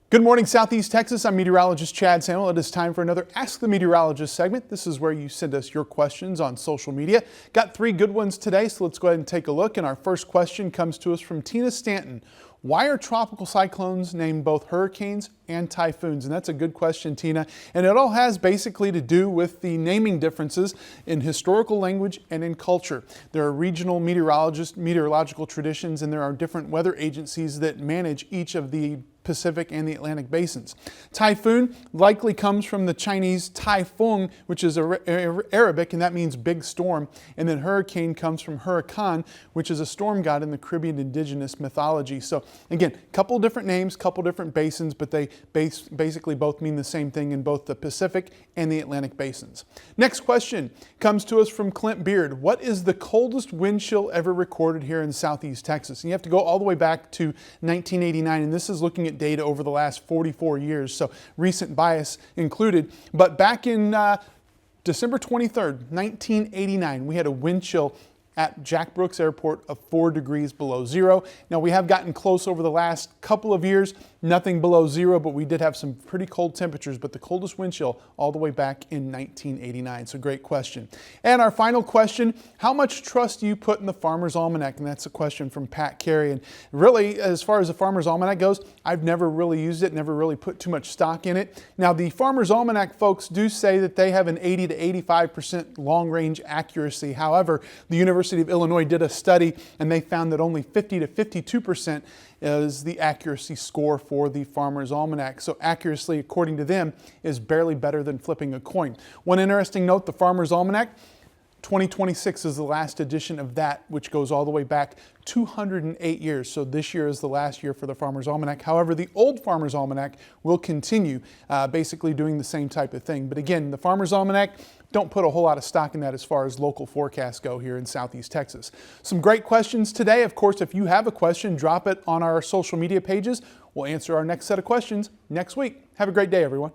Good morning, Southeast Texas. I'm meteorologist Chad Sandwell. It is time for another Ask the Meteorologist segment. This is where you send us your questions on social media. Got three good ones today, so let's go ahead and take a look. And our first question comes to us from Tina Stanton. Why are tropical cyclones named both hurricanes and typhoons? And that's a good question, Tina. And it all has basically to do with the naming differences in historical language and in culture. There are regional meteorological traditions, and there are different weather agencies that manage each of the Pacific and the Atlantic basins. Typhoon likely comes from the Chinese typhoon, which is Arabic, and that means big storm. And then hurricane comes from Huracan, which is a storm god in the Caribbean indigenous mythology. So again, couple different names, couple different basins, but they basically both mean the same thing in both the Pacific and the Atlantic basins. Next question comes to us from Clint Beard. What is the coldest wind chill ever recorded here in Southeast Texas? And you have to go all the way back to 1989, and this is looking at data over the last 44 years, so recent bias included. But back in December 23rd, 1989, we had a wind chill at Jack Brooks Airport of 4 degrees below zero. Now we have gotten close over the last couple of years, nothing below zero, but we did have some pretty cold temperatures, but the coldest wind chill all the way back in 1989. So great question. And our final question, how much trust do you put in the Farmer's Almanac? And that's a question from Pat Carey. And really, as far as the Farmer's Almanac goes, I've never really used it, never really put too much stock in it. Now the Farmer's Almanac folks do say that they have an 80 to 85% long range accuracy. However, the University of Illinois did a study and they found that only 50 to 52% is the accuracy score for the Farmer's Almanac. So accuracy, according to them, is barely better than flipping a coin. One interesting note, the Farmer's Almanac, 2026 is the last edition of that, which goes all the way back 208 years. So this year is the last year for the Farmer's Almanac. However, the old Farmer's Almanac will continue basically doing the same type of thing. But again, the Farmer's Almanac, don't put a whole lot of stock in that as far as local forecasts go here in Southeast Texas. Some great questions today. Of course, if you have a question, drop it on our social media pages. We'll answer our next set of questions next week. Have a great day, everyone.